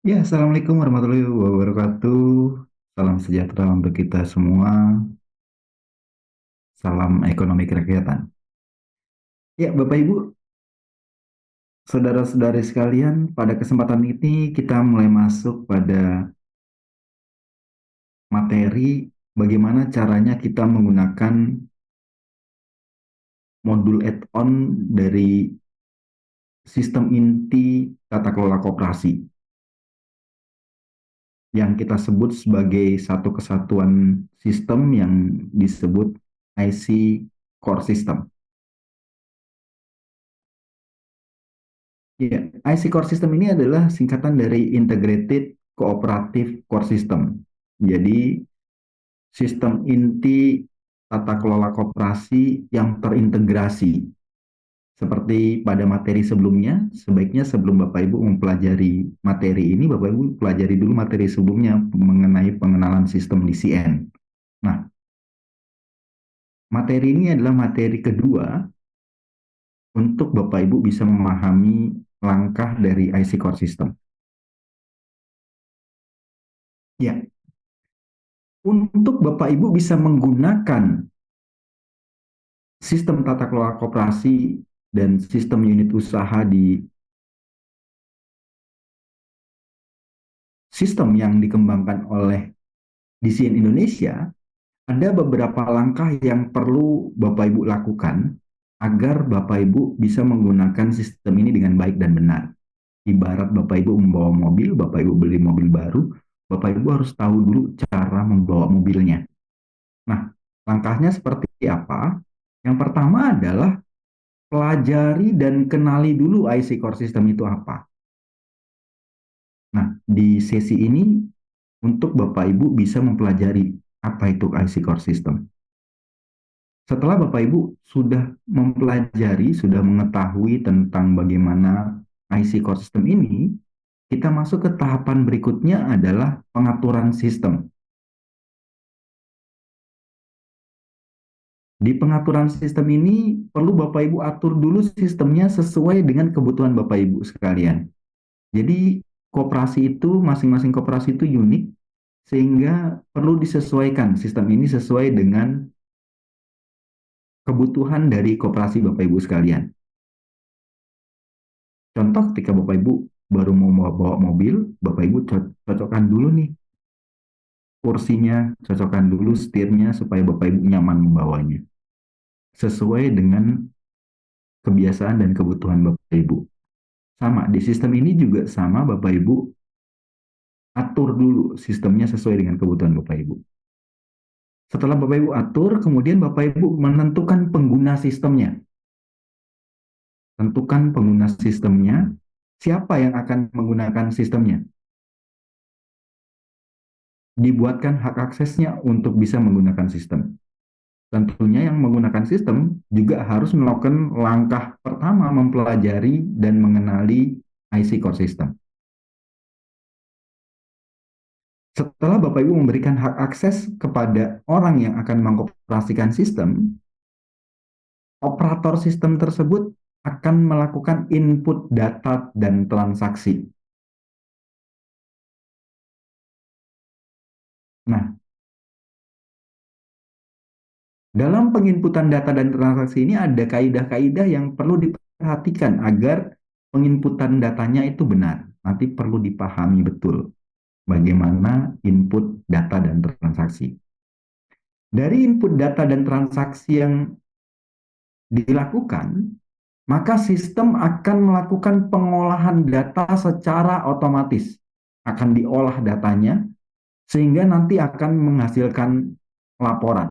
Ya, Assalamualaikum warahmatullahi wabarakatuh. Salam sejahtera untuk kita semua. Salam ekonomi kerakyatan. Ya, Bapak Ibu, saudara-saudari sekalian, pada kesempatan ini kita mulai masuk pada materi bagaimana caranya kita menggunakan modul add-on dari sistem inti tata kelola koperasi yang kita sebut sebagai satu kesatuan sistem yang disebut IC Core System. Ya, IC Core System ini adalah singkatan dari Integrated Cooperative Core System. Jadi, sistem inti tata kelola koperasi yang terintegrasi. Seperti pada materi sebelumnya, sebaiknya sebelum Bapak Ibu mempelajari materi ini, Bapak Ibu pelajari dulu materi sebelumnya mengenai pengenalan sistem DCN. Nah, materi ini adalah materi kedua untuk Bapak Ibu bisa memahami langkah dari IC Core System. Ya, untuk Bapak Ibu bisa menggunakan sistem tata kelola koperasi dan sistem unit usaha di sistem yang dikembangkan oleh DCN Indonesia, ada beberapa langkah yang perlu Bapak Ibu lakukan agar Bapak Ibu bisa menggunakan sistem ini dengan baik dan benar. Ibarat Bapak Ibu membawa mobil, Bapak Ibu beli mobil baru, Bapak Ibu harus tahu dulu cara membawa mobilnya. Nah, langkahnya seperti apa? Yang pertama adalah pelajari dan kenali dulu IC Core System itu apa. Nah, di sesi ini untuk Bapak Ibu bisa mempelajari apa itu IC Core System. Setelah Bapak Ibu sudah mempelajari, sudah mengetahui tentang bagaimana IC Core System ini, kita masuk ke tahapan berikutnya adalah pengaturan sistem. Di pengaturan sistem ini perlu Bapak Ibu atur dulu sistemnya sesuai dengan kebutuhan Bapak Ibu sekalian. Jadi koperasi itu, masing-masing koperasi itu unik, sehingga perlu disesuaikan sistem ini sesuai dengan kebutuhan dari koperasi Bapak Ibu sekalian. Contoh ketika Bapak Ibu baru mau bawa mobil, Bapak Ibu cocokkan dulu nih kursinya, cocokkan dulu setirnya supaya Bapak Ibu nyaman membawanya. Sesuai dengan kebiasaan dan kebutuhan Bapak Ibu. Sama, di sistem ini juga sama Bapak Ibu atur dulu sistemnya sesuai dengan kebutuhan Bapak Ibu. Setelah Bapak Ibu atur, kemudian Bapak Ibu menentukan pengguna sistemnya. Tentukan pengguna sistemnya, siapa yang akan menggunakan sistemnya. Dibuatkan hak aksesnya untuk bisa menggunakan sistem. Tentunya yang menggunakan sistem juga harus melakukan langkah pertama mempelajari dan mengenali IC Core System. Setelah Bapak Ibu memberikan hak akses kepada orang yang akan mengoperasikan sistem, operator sistem tersebut akan melakukan input data dan transaksi. Nah, dalam penginputan data dan transaksi ini ada kaidah-kaidah yang perlu diperhatikan agar penginputan datanya itu benar. Nanti perlu dipahami betul bagaimana input data dan transaksi. Dari input data dan transaksi yang dilakukan, maka sistem akan melakukan pengolahan data secara otomatis. Akan diolah datanya, sehingga nanti akan menghasilkan laporan.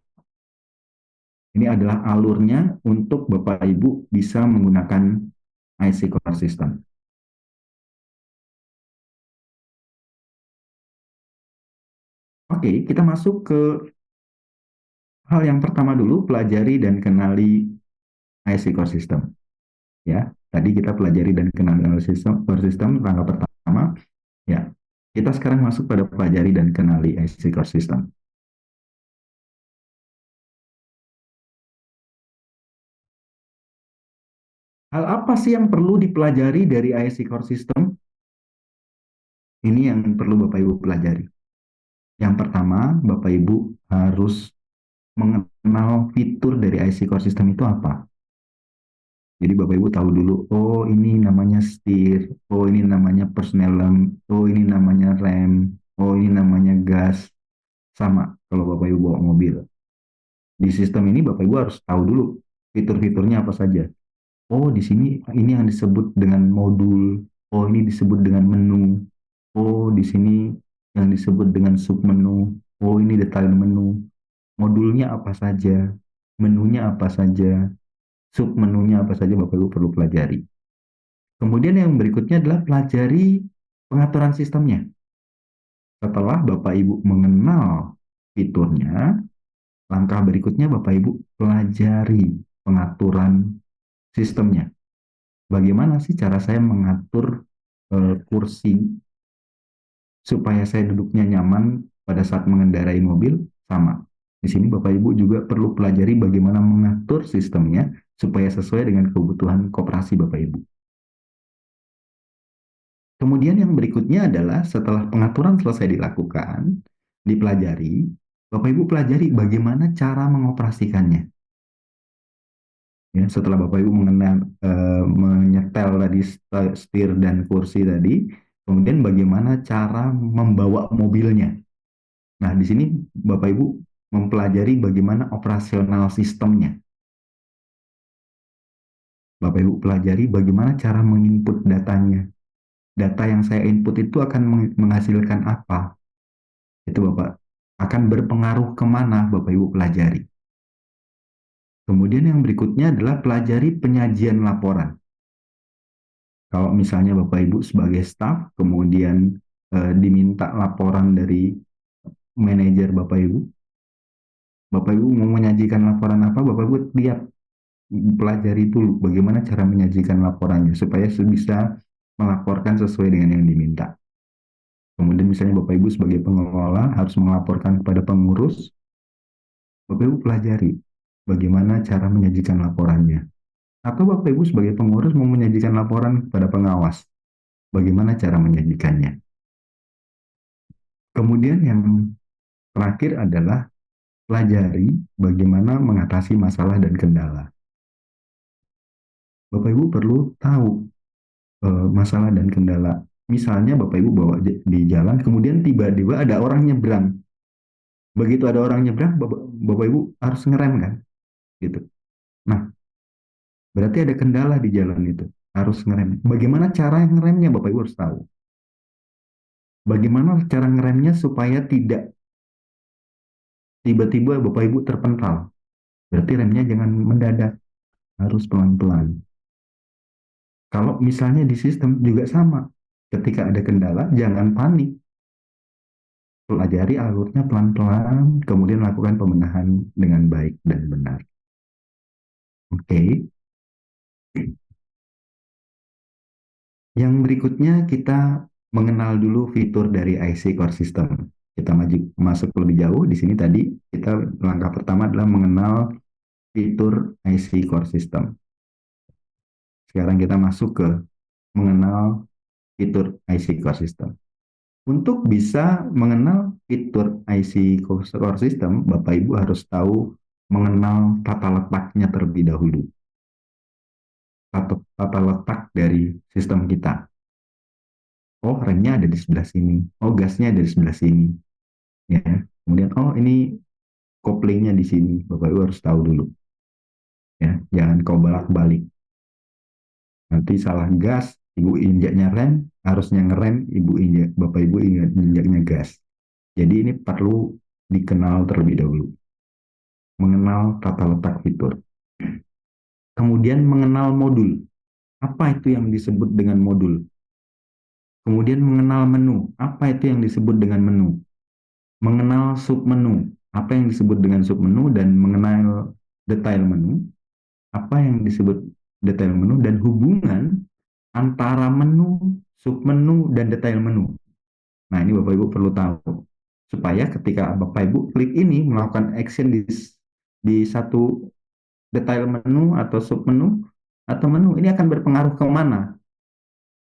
Ini adalah alurnya untuk Bapak Ibu bisa menggunakan IC Core System. Oke, kita masuk ke hal yang pertama dulu, pelajari dan kenali IC Core System. Ya, tadi kita pelajari dan kenali core system langkah pertama. Ya, kita sekarang masuk pada pelajari dan kenali IC Core System. Hal apa sih yang perlu dipelajari dari IC Core System? Ini yang perlu Bapak Ibu pelajari. Yang pertama, Bapak Ibu harus mengenal fitur dari IC Core System itu apa. Jadi Bapak Ibu tahu dulu, oh ini namanya setir, oh ini namanya persneleng, oh ini namanya rem, oh ini namanya gas. Sama kalau Bapak Ibu bawa mobil. Di sistem ini Bapak Ibu harus tahu dulu fitur-fiturnya apa saja. Oh, di sini ini yang disebut dengan modul. Oh, ini disebut dengan menu. Oh, di sini yang disebut dengan submenu. Oh, ini detail menu. Modulnya apa saja, menunya apa saja, submenunya apa saja Bapak Ibu perlu pelajari. Kemudian yang berikutnya adalah pelajari pengaturan sistemnya. Setelah Bapak Ibu mengenal fiturnya, langkah berikutnya Bapak Ibu pelajari pengaturan sistemnya. Bagaimana sih cara saya mengatur kursi supaya saya duduknya nyaman pada saat mengendarai mobil? Sama. Di sini Bapak Ibu juga perlu pelajari bagaimana mengatur sistemnya supaya sesuai dengan kebutuhan koperasi Bapak Ibu. Kemudian yang berikutnya adalah setelah pengaturan selesai dilakukan, dipelajari, Bapak Ibu pelajari bagaimana cara mengoperasikannya. Ya, setelah Bapak Ibu menyetel tadi setir dan kursi tadi, kemudian bagaimana cara membawa mobilnya. Nah, di sini Bapak Ibu mempelajari bagaimana operasional sistemnya. Bapak Ibu pelajari bagaimana cara menginput datanya. Data yang saya input itu akan menghasilkan apa? Itu Bapak akan berpengaruh kemana Bapak Ibu pelajari. Kemudian yang berikutnya adalah pelajari penyajian laporan. Kalau misalnya Bapak Ibu sebagai staf, kemudian diminta laporan dari manajer Bapak Ibu mau menyajikan laporan apa, Bapak Ibu lihat, pelajari dulu bagaimana cara menyajikan laporannya, supaya bisa melaporkan sesuai dengan yang diminta. Kemudian misalnya Bapak Ibu sebagai pengelola harus melaporkan kepada pengurus, Bapak Ibu pelajari bagaimana cara menyajikan laporannya. Atau Bapak Ibu sebagai pengurus mau menyajikan laporan kepada pengawas, bagaimana cara menyajikannya. Kemudian yang terakhir adalah pelajari bagaimana mengatasi masalah dan kendala. Bapak Ibu perlu tahu masalah dan kendala. Misalnya Bapak Ibu bawa di jalan, kemudian tiba-tiba ada orang nyebrang. Begitu ada orang nyebrang, Bapak Ibu harus ngerem kan, gitu. Nah, berarti ada kendala di jalan itu, harus ngerem. Bagaimana cara ngeremnya Bapak Ibu harus tahu. Bagaimana cara ngeremnya supaya tidak tiba-tiba Bapak Ibu terpental. Berarti remnya jangan mendadak, harus pelan-pelan. Kalau misalnya di sistem juga sama, ketika ada kendala jangan panik, pelajari alurnya pelan-pelan, kemudian lakukan pembenahan dengan baik dan benar. Oke, yang berikutnya kita mengenal dulu fitur dari IC Core System. Kita masuk lebih jauh. Di sini tadi kita langkah pertama adalah mengenal fitur IC Core System. Sekarang kita masuk ke mengenal fitur IC Core System. Untuk bisa mengenal fitur IC Core System, Bapak Ibu harus tahu mengenal tata letaknya terlebih dahulu. Tata letak dari sistem kita. Oh, remnya ada di sebelah sini. Oh, gasnya ada di sebelah sini. Ya. Kemudian, oh ini koplingnya di sini. Bapak Ibu harus tahu dulu. Ya, jangan kau balak-balik. Nanti salah gas, Ibu injaknya rem, harusnya ngerem, Bapak Ibu injaknya gas. Jadi ini perlu dikenal terlebih dahulu. Mengenal tata letak fitur. Kemudian mengenal modul. Apa itu yang disebut dengan modul? Kemudian mengenal menu. Apa itu yang disebut dengan menu? Mengenal submenu. Apa yang disebut dengan submenu dan mengenal detail menu. Apa yang disebut detail menu dan hubungan antara menu, submenu, dan detail menu. Nah, ini Bapak Ibu perlu tahu. Supaya ketika Bapak Ibu klik ini melakukan action di satu detail menu atau submenu atau menu, ini akan berpengaruh ke mana?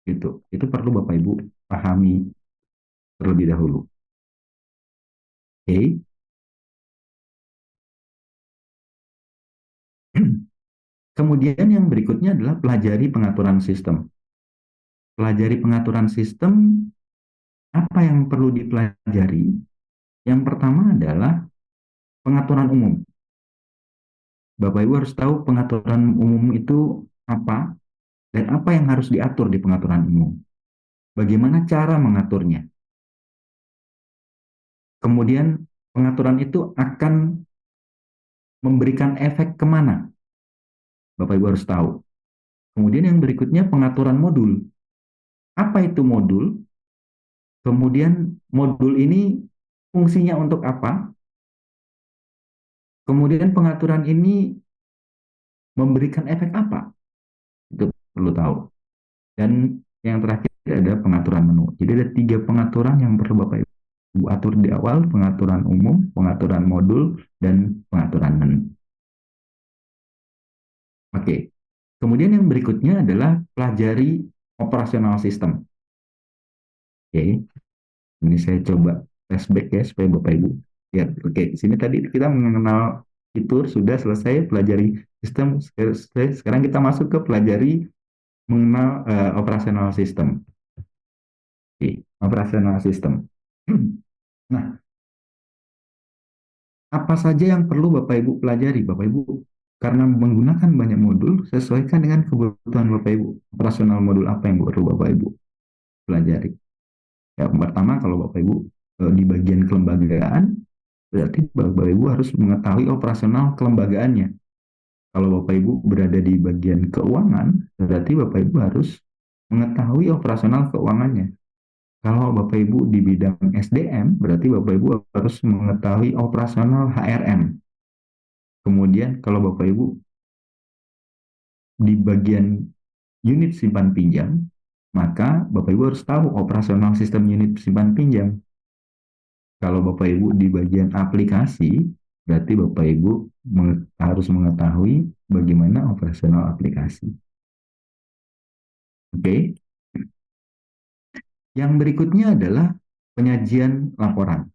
Gitu. Itu perlu Bapak Ibu pahami terlebih dahulu. Oke. Kemudian yang berikutnya adalah pelajari pengaturan sistem. Pelajari pengaturan sistem, apa yang perlu dipelajari? Yang pertama adalah pengaturan umum. Bapak Ibu harus tahu pengaturan umum itu apa dan apa yang harus diatur di pengaturan umum. Bagaimana cara mengaturnya. Kemudian pengaturan itu akan memberikan efek kemana. Bapak Ibu harus tahu. Kemudian yang berikutnya pengaturan modul. Apa itu modul? Kemudian modul ini fungsinya untuk apa? Kemudian pengaturan ini memberikan efek apa? Itu perlu tahu. Dan yang terakhir ada pengaturan menu. Jadi ada 3 pengaturan yang perlu Bapak Ibu atur di awal, pengaturan umum, pengaturan modul, dan pengaturan menu. Oke. Kemudian yang berikutnya adalah pelajari operasional sistem. Oke. Ini saya coba flashback ya supaya Bapak Ibu. Ya, oke. Di sini tadi kita mengenal fitur sudah selesai pelajari sistem. Sekarang kita masuk ke pelajari mengenal operasional sistem. Oke, operasional sistem. Nah, apa saja yang perlu Bapak Ibu pelajari? Bapak Ibu, karena menggunakan banyak modul, sesuaikan dengan kebutuhan Bapak Ibu. Operasional modul apa yang perlu Bapak Ibu pelajari? Ya, pertama, kalau Bapak Ibu di bagian kelembagaan, berarti Bapak Ibu harus mengetahui operasional kelembagaannya. Kalau Bapak Ibu berada di bagian keuangan, berarti Bapak Ibu harus mengetahui operasional keuangannya. Kalau Bapak Ibu di bidang SDM, berarti Bapak Ibu harus mengetahui operasional HRM. Kemudian kalau Bapak Ibu di bagian unit simpan pinjam, maka Bapak Ibu harus tahu operasional sistem unit simpan pinjam. Kalau Bapak Ibu di bagian aplikasi, berarti Bapak Ibu harus mengetahui bagaimana operasional aplikasi. Oke. Yang berikutnya adalah penyajian laporan.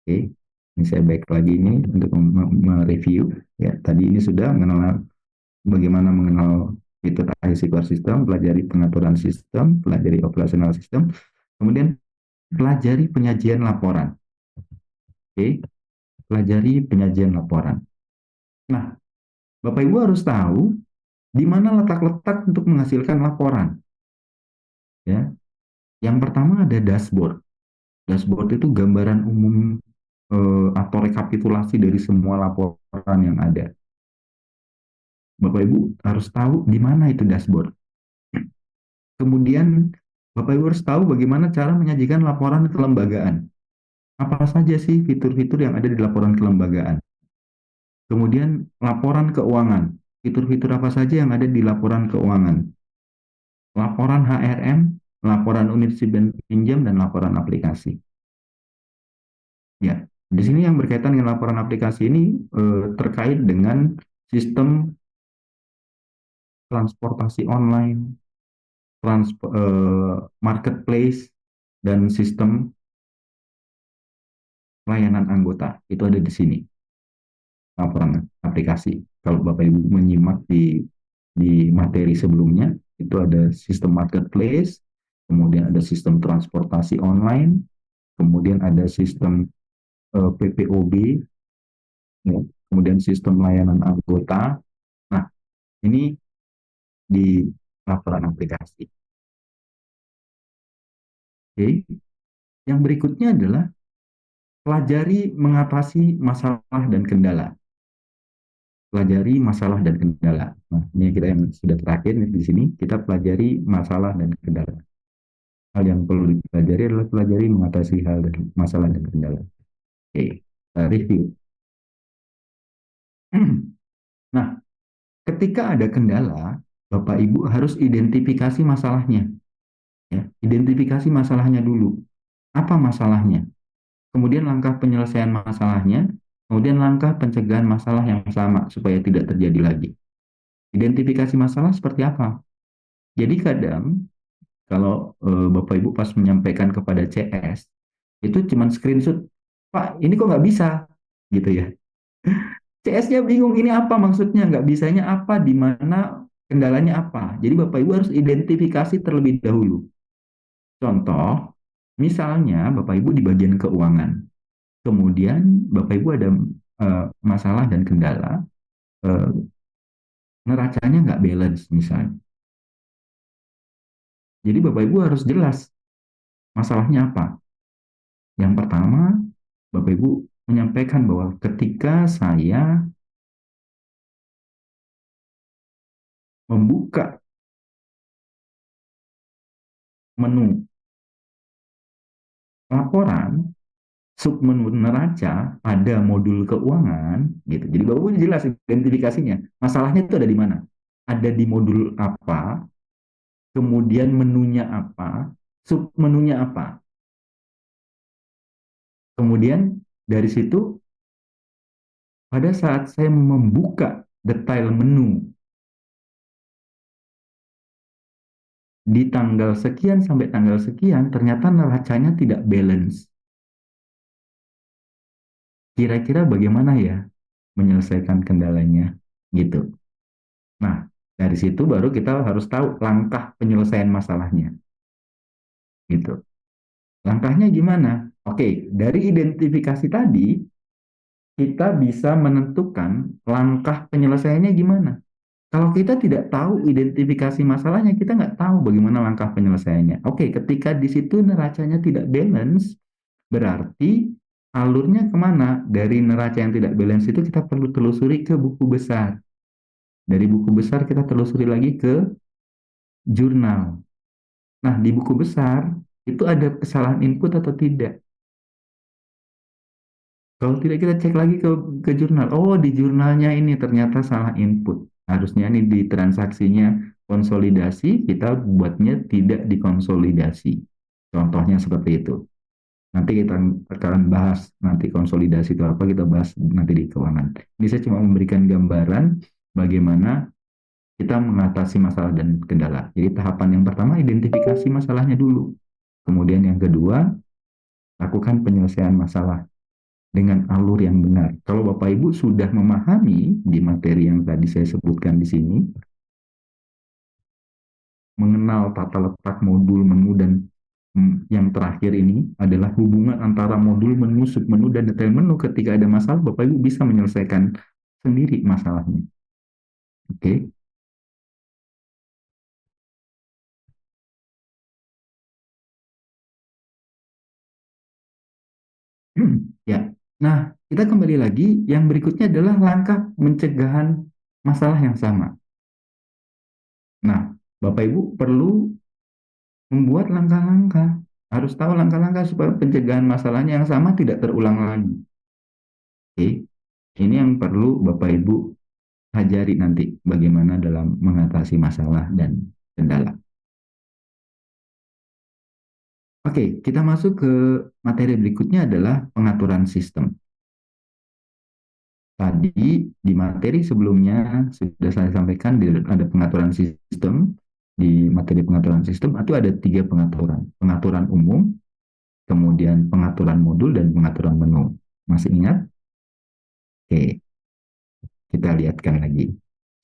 Oke. Ini saya baik lagi ini untuk mereview. Ya, tadi ini sudah mengenal bagaimana mengenal fitur IC Core System, pelajari pengaturan sistem, pelajari operasional sistem, kemudian pelajari penyajian laporan. Oke, pelajari penyajian laporan. Nah, Bapak Ibu harus tahu di mana letak-letak untuk menghasilkan laporan. Ya, yang pertama ada dashboard. Dashboard itu gambaran umum atau rekapitulasi dari semua laporan yang ada. Bapak Ibu harus tahu di mana itu dashboard. Kemudian Bapak Ibu harus tahu bagaimana cara menyajikan laporan kelembagaan. Apa saja sih fitur-fitur yang ada di laporan kelembagaan? Kemudian laporan keuangan. Fitur-fitur apa saja yang ada di laporan keuangan? Laporan HRM, laporan unit simpan pinjam, dan laporan aplikasi. Ya, di sini yang berkaitan dengan laporan aplikasi ini terkait dengan sistem transportasi online, marketplace, dan sistem layanan anggota. Itu ada di sini, laporan aplikasi. Kalau Bapak Ibu menyimak di materi sebelumnya, itu ada sistem marketplace, kemudian ada sistem transportasi online, kemudian ada sistem PPOB, ya, kemudian sistem layanan anggota. Nah, ini di laporan aplikasi. Oke. Yang berikutnya adalah pelajari mengatasi masalah dan kendala. Pelajari masalah dan kendala. Nah, ini kita yang sudah terakhir di sini, kita pelajari masalah dan kendala. Hal yang perlu dipelajari adalah pelajari mengatasi hal dan masalah dan kendala. Oke, review. Nah, ketika ada kendala, Bapak Ibu harus identifikasi masalahnya. Ya, identifikasi masalahnya dulu. Apa masalahnya? Kemudian langkah penyelesaian masalahnya, kemudian langkah pencegahan masalah yang sama supaya tidak terjadi lagi. Identifikasi masalah seperti apa? Jadi kadang kalau Bapak Ibu pas menyampaikan kepada CS, Itu cuman screenshot, Pak, ini kok nggak bisa, gitu ya. CS-nya bingung, ini apa maksudnya, nggak bisanya apa, di mana kendalanya apa. Jadi Bapak Ibu harus identifikasi terlebih dahulu. Contoh, misalnya Bapak Ibu di bagian keuangan, kemudian Bapak Ibu ada masalah dan kendala, eh, neracanya nggak balance misalnya. Jadi Bapak Ibu harus jelas masalahnya apa. Yang pertama, Bapak Ibu menyampaikan bahwa ketika saya membuka menu laporan, submenu neraca pada modul keuangan, gitu. Jadi Bapak Ibu jelas identifikasinya. Masalahnya itu ada di mana? Ada di modul apa, kemudian menunya apa, submenunya apa. Kemudian dari situ, pada saat saya membuka detail menu di tanggal sekian sampai tanggal sekian, ternyata neracanya tidak balance. Kira-kira bagaimana ya menyelesaikan kendalanya? Gitu. Nah, dari situ baru kita harus tahu langkah penyelesaian masalahnya. Gitu. Langkahnya gimana? Oke, dari identifikasi tadi, kita bisa menentukan langkah penyelesaiannya gimana. Kalau kita tidak tahu identifikasi masalahnya, kita nggak tahu bagaimana langkah penyelesaiannya. Oke, ketika di situ neracanya tidak balance, berarti alurnya kemana? Dari neraca yang tidak balance itu kita perlu telusuri ke buku besar. Dari buku besar kita telusuri lagi ke jurnal. Nah, di buku besar itu ada kesalahan input atau tidak. Kalau tidak kita cek lagi ke jurnal. Oh, di jurnalnya ini ternyata salah input. Harusnya ini di transaksinya konsolidasi, kita buatnya tidak dikonsolidasi. Contohnya seperti itu. Nanti kita akan bahas nanti konsolidasi itu apa, kita bahas nanti di keuangan. Ini saya cuma memberikan gambaran bagaimana kita mengatasi masalah dan kendala. Jadi tahapan yang pertama identifikasi masalahnya dulu. Kemudian yang kedua, lakukan penyelesaian masalah dengan alur yang benar. Kalau Bapak Ibu sudah memahami di materi yang tadi saya sebutkan di sini, mengenal tata letak modul menu dan yang terakhir ini adalah hubungan antara modul menu, submenu, dan detail menu. Ketika ada masalah, Bapak Ibu bisa menyelesaikan sendiri masalahnya. Oke, okay? Ya. Nah, kita kembali lagi. Yang berikutnya adalah langkah pencegahan masalah yang sama. Nah, Bapak Ibu perlu membuat langkah-langkah. Harus tahu langkah-langkah supaya pencegahan masalahnya yang sama tidak terulang lagi. Oke, ini yang perlu Bapak Ibu pelajari nanti bagaimana dalam mengatasi masalah dan kendala. Oke, kita masuk ke materi berikutnya adalah pengaturan sistem. Tadi di materi sebelumnya sudah saya sampaikan ada pengaturan sistem. Di materi pengaturan sistem itu ada tiga pengaturan. Pengaturan umum, kemudian pengaturan modul, dan pengaturan menu. Masih ingat? Oke, kita lihatkan lagi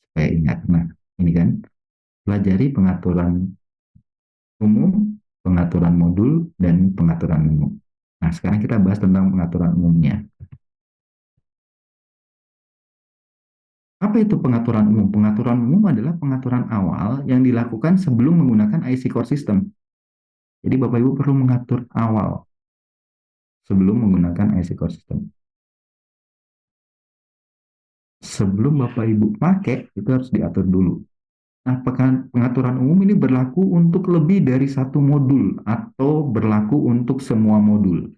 supaya ingat. Nah, ini kan pelajari pengaturan umum, pengaturan modul, dan pengaturan menu. Nah, sekarang kita bahas tentang pengaturan umumnya. Apa itu pengaturan umum? Pengaturan umum adalah pengaturan awal yang dilakukan sebelum menggunakan IC Core System. Jadi Bapak Ibu perlu mengatur awal sebelum menggunakan IC Core System. Sebelum Bapak Ibu pakai, itu harus diatur dulu. Nah, pengaturan umum ini berlaku untuk lebih dari satu modul atau berlaku untuk semua modul.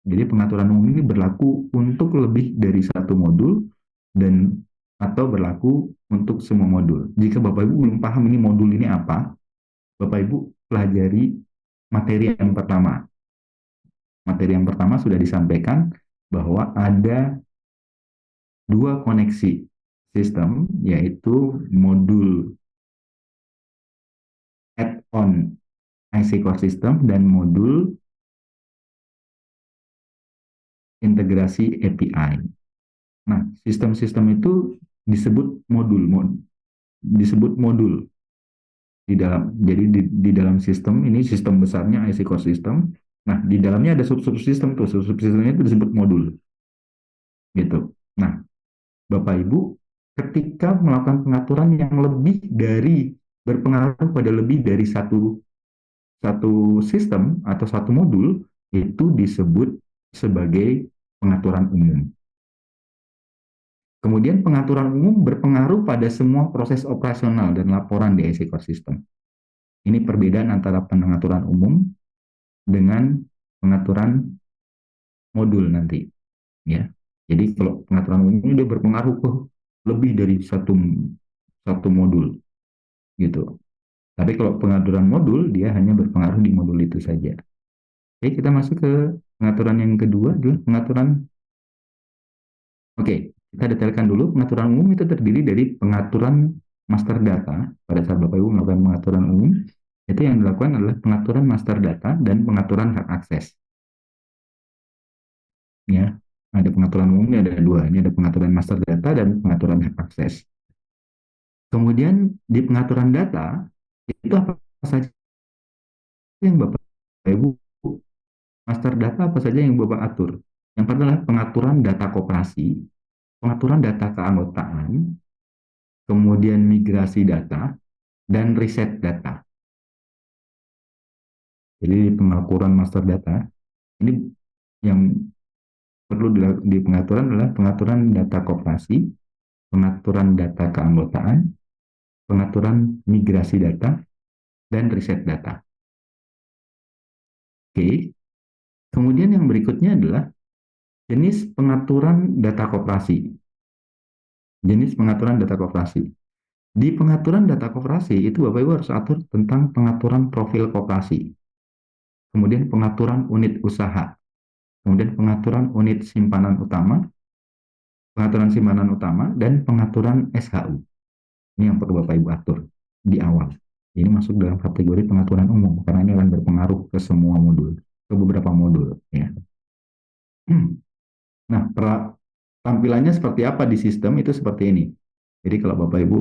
Jadi pengaturan umum ini berlaku untuk lebih dari satu modul dan atau berlaku untuk semua modul. Jika Bapak Ibu belum paham ini modul ini apa, Bapak Ibu pelajari materi yang pertama. Materi yang pertama sudah disampaikan bahwa ada dua koneksi sistem, yaitu modul add-on IC Core System dan modul integrasi API. Nah, sistem-sistem itu disebut modul di dalam. Jadi di dalam sistem ini, sistem besarnya IC core system. Nah, di dalamnya ada sub-subsistem tuh. Sub-subsistemnya itu disebut modul gitu. Nah, Bapak Ibu, ketika melakukan pengaturan yang lebih dari berpengaruh pada lebih dari satu satu sistem atau satu modul, itu disebut sebagai pengaturan umum. Kemudian pengaturan umum berpengaruh pada semua proses operasional dan laporan di IC core system. Ini perbedaan antara pengaturan umum dengan pengaturan modul nanti, ya. Jadi kalau pengaturan umum ini dia berpengaruh ke lebih dari satu satu modul gitu. Tapi kalau pengaturan modul dia hanya berpengaruh di modul itu saja. Oke, kita masuk ke pengaturan yang kedua adalah pengaturan. Oke, kita detailkan dulu. Pengaturan umum itu terdiri dari pengaturan master data. Pada saat Bapak Ibu melakukan pengaturan umum, itu yang dilakukan adalah pengaturan master data dan pengaturan hak akses. Ya, ada pengaturan umumnya ada dua. Ini ada pengaturan master data dan pengaturan hak akses. Kemudian di pengaturan data itu apa saja yang Bapak Ibu master data apa saja yang Bapak atur? Yang pertama adalah pengaturan data koperasi, pengaturan data keanggotaan, kemudian migrasi data, dan riset data. Jadi pengaturan master data ini yang perlu di pengaturan adalah pengaturan data koperasi, pengaturan data keanggotaan, pengaturan migrasi data, dan riset data. Oke, kemudian yang berikutnya adalah jenis pengaturan data koperasi. Jenis pengaturan data koperasi. Di pengaturan data koperasi itu Bapak Ibu harus atur tentang pengaturan profil koperasi, kemudian pengaturan unit usaha, kemudian pengaturan unit simpanan utama, dan pengaturan SHU. Ini yang perlu Bapak Ibu atur di awal. Ini masuk dalam kategori pengaturan umum karena ini akan berpengaruh ke semua modul, ke beberapa modul. Ya. Nah, tampilannya seperti apa di sistem itu seperti ini. Jadi kalau Bapak Ibu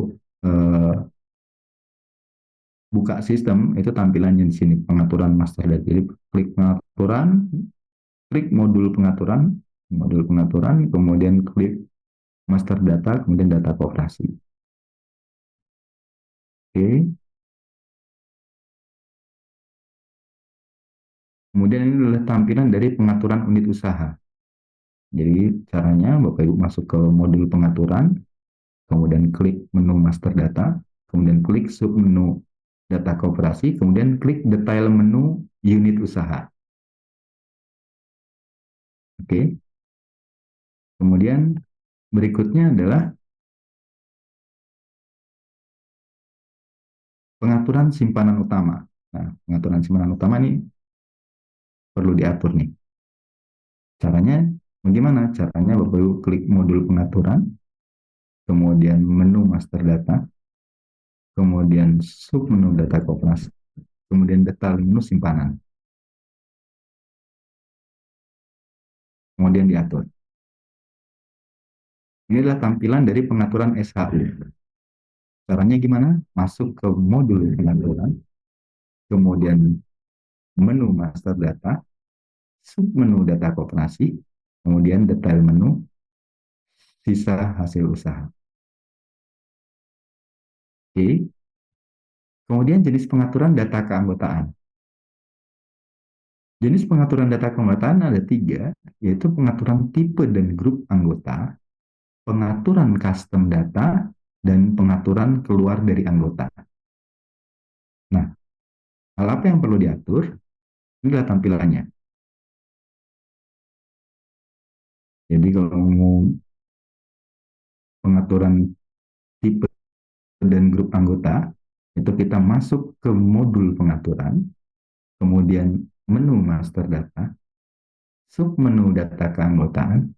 buka sistem itu tampilannya di sini pengaturan master data. Jadi klik pengaturan, klik modul pengaturan, kemudian klik master data, kemudian data koperasi. Oke. Kemudian ini adalah tampilan dari pengaturan unit usaha. Jadi caranya Bapak Ibu masuk ke modul pengaturan, kemudian klik menu master data, kemudian klik submenu data koperasi, kemudian klik detail menu unit usaha. Oke. Kemudian berikutnya adalah pengaturan simpanan utama. Nah, pengaturan simpanan utama ini perlu diatur nih. Caranya bagaimana? Caranya Bapak Ibu klik modul pengaturan, kemudian menu master data, kemudian submenu data koperasi, kemudian detail menu simpanan. Kemudian diatur. Ini adalah tampilan dari pengaturan SHU. Caranya gimana? Masuk ke modul pengaturan, kemudian menu master data, submenu data koperasi, kemudian detail menu, sisa hasil usaha. Oke. Kemudian jenis pengaturan data keanggotaan. Jenis pengaturan data keanggotaan ada 3, yaitu pengaturan tipe dan grup anggota, pengaturan custom data, dan pengaturan keluar dari anggota. Nah, hal apa yang perlu diatur? Inilah tampilannya. Jadi kalau mau pengaturan tipe dan grup anggota, itu kita masuk ke modul pengaturan, kemudian menu master data, submenu data keanggotaan,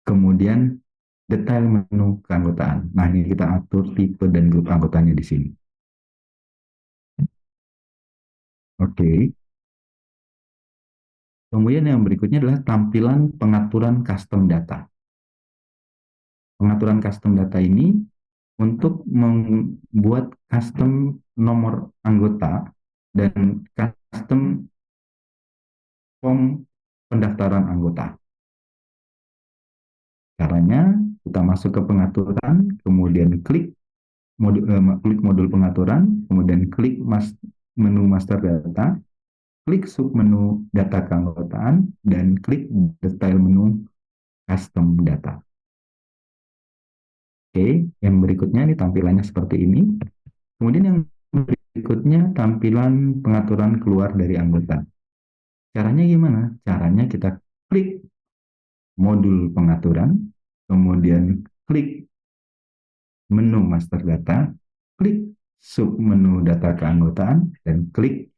kemudian detail menu keanggotaan. Nah, ini kita atur tipe dan grup anggotanya di sini. Oke. Kemudian yang berikutnya adalah tampilan pengaturan custom data. Pengaturan custom data ini untuk membuat custom nomor anggota dan custom form pendaftaran anggota. Caranya, kita masuk ke pengaturan, kemudian klik modul pengaturan, kemudian klik menu master data, klik submenu data keanggotaan, dan klik detail menu custom data. Oke, yang berikutnya ini tampilannya seperti ini. Kemudian yang berikutnya tampilan pengaturan keluar dari anggota. Caranya gimana? Caranya kita klik modul pengaturan, kemudian klik menu master data, klik submenu data keanggotaan, dan klik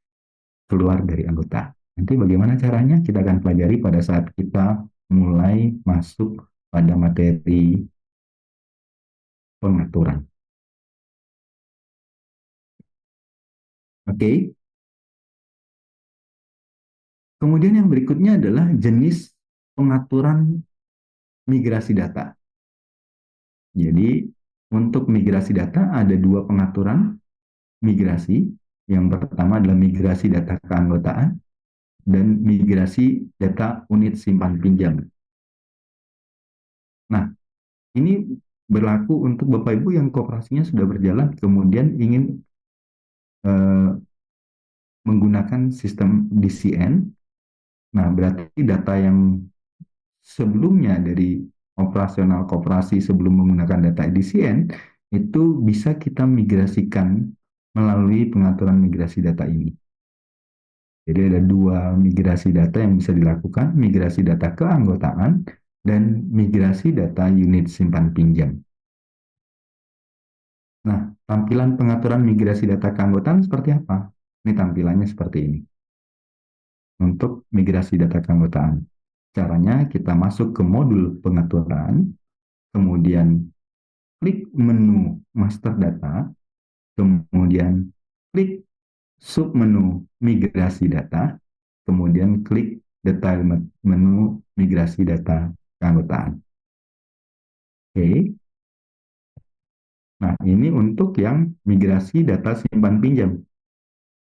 keluar dari anggota. Nanti bagaimana caranya? Kita akan pelajari pada saat kita mulai masuk pada materi pengaturan. Oke. Kemudian yang berikutnya adalah jenis pengaturan migrasi data. Jadi untuk migrasi data ada dua pengaturan migrasi. Yang pertama adalah migrasi data keanggotaan dan migrasi data unit simpan pinjam. Nah, ini berlaku untuk Bapak Ibu yang kooperasinya sudah berjalan kemudian ingin menggunakan sistem DCN. Nah, berarti data yang sebelumnya dari operasional koperasi sebelum menggunakan data DCN itu bisa kita migrasikan melalui pengaturan migrasi data ini. Jadi ada dua migrasi data yang bisa dilakukan, migrasi data keanggotaan dan migrasi data unit simpan pinjam. Nah, tampilan pengaturan migrasi data keanggotaan seperti apa? Ini tampilannya seperti ini. Untuk migrasi data keanggotaan. Caranya kita masuk ke modul pengaturan, kemudian klik menu master data, kemudian klik submenu migrasi data, kemudian klik detail menu migrasi data keanggotaan. Oke. Nah, ini untuk yang migrasi data simpan pinjam.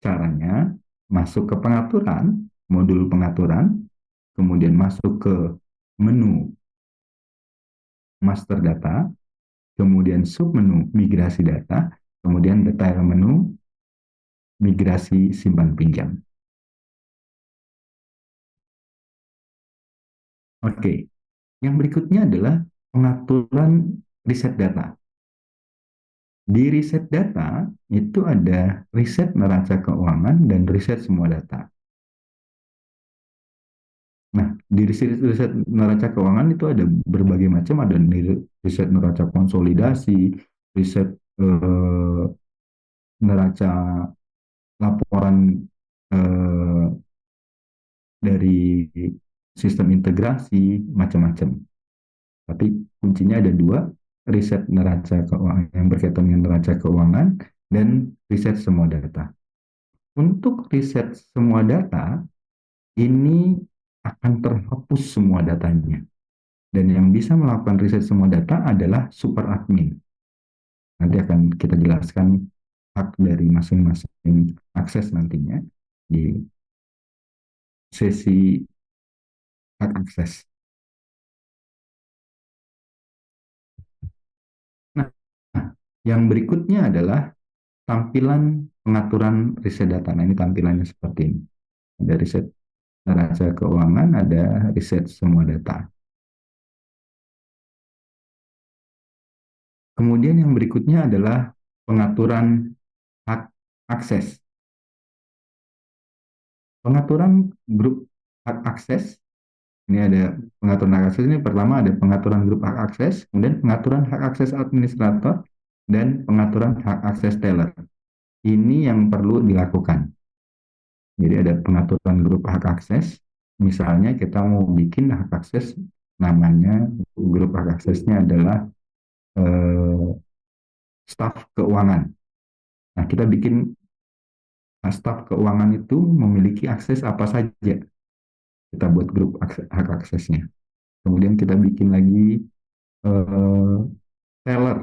Caranya masuk ke pengaturan, modul pengaturan, kemudian masuk ke menu master data, kemudian submenu migrasi data, kemudian detail menu migrasi simpan pinjam. Oke, yang berikutnya adalah pengaturan riset data. Di riset data itu ada riset neraca keuangan dan riset semua data. Nah, di riset neraca keuangan itu ada berbagai macam, ada riset neraca konsolidasi, riset neraca laporan eh, dari sistem integrasi, macam-macam. Tapi kuncinya ada dua, riset neraca keuangan yang berkaitan dengan neraca keuangan dan riset semua data. Untuk riset semua data, ini akan terhapus semua datanya. Dan yang bisa melakukan riset semua data adalah super admin. Nanti akan kita jelaskan hak dari masing-masing akses nantinya di sesi hak akses. Nah, yang berikutnya adalah tampilan pengaturan riset data. Nah, ini tampilannya seperti ini. Ada riset neraca keuangan, ada riset semua data. Kemudian yang berikutnya adalah pengaturan hak akses. Pengaturan grup hak akses, ini ada pengaturan hak akses, ini pertama ada pengaturan grup hak akses, kemudian pengaturan hak akses administrator, dan pengaturan hak akses teller. Ini yang perlu dilakukan. Jadi ada pengaturan grup hak akses, misalnya kita mau bikin hak akses, namanya grup hak aksesnya adalah staf keuangan. Nah, kita bikin staf keuangan itu memiliki akses apa saja. kita buat grup hak aksesnya. Kemudian kita bikin lagi eh, teller.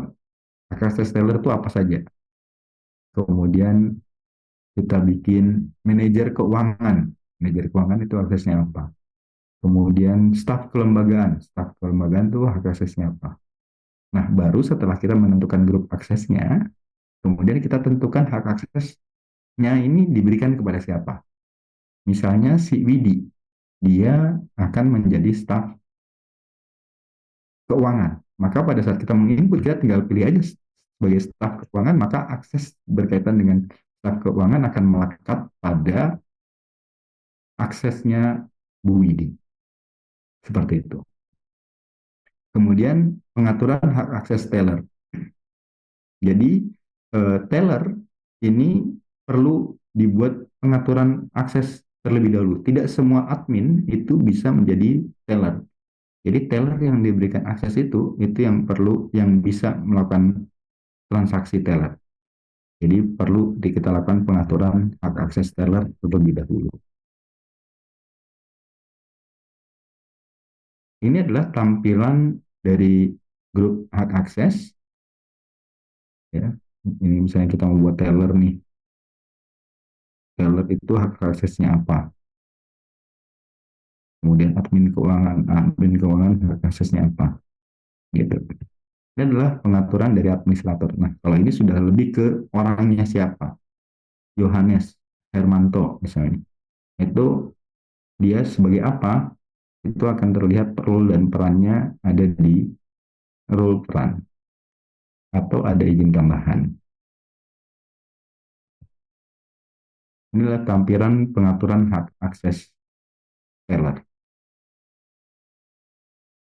Hak akses teller itu apa saja. Kemudian kita bikin manajer keuangan. Manajer keuangan itu aksesnya apa. Kemudian staf kelembagaan. Staf kelembagaan itu hak aksesnya apa. Nah, baru setelah kita menentukan grup aksesnya, kemudian kita tentukan hak aksesnya ini diberikan kepada siapa. Misalnya si Widi, dia akan menjadi staf keuangan. Maka pada saat kita menginput, kita tinggal pilih aja sebagai staf keuangan, maka akses berkaitan dengan staf keuangan akan melekat pada aksesnya Bu Widi. Seperti itu. Kemudian pengaturan hak akses teller. Jadi teller ini perlu dibuat pengaturan akses terlebih dahulu. Tidak semua admin itu bisa menjadi teller. Jadi teller yang diberikan akses itu yang perlu yang bisa melakukan transaksi teller. Jadi perlu kita lakukan pengaturan hak akses teller terlebih dahulu. Ini adalah tampilan dari grup hak akses. Ya, ini misalnya kita mau buat teller nih. Teller itu hak aksesnya apa? Kemudian admin keuangan hak aksesnya apa? Gitu. Ini adalah pengaturan dari administrator. Nah, kalau ini sudah lebih ke orangnya siapa? Yohanes Hermanto misalnya. Itu dia sebagai apa? Itu akan terlihat role dan perannya ada di role peran atau ada izin tambahan. Inilah tampilan pengaturan hak akses teller.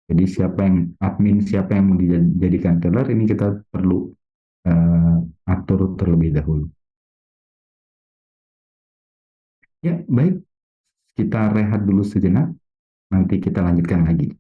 Jadi siapa yang mau dijadikan teller ini kita perlu atur terlebih dahulu. Ya, baik. Kita rehat dulu sejenak, nanti kita lanjutkan lagi.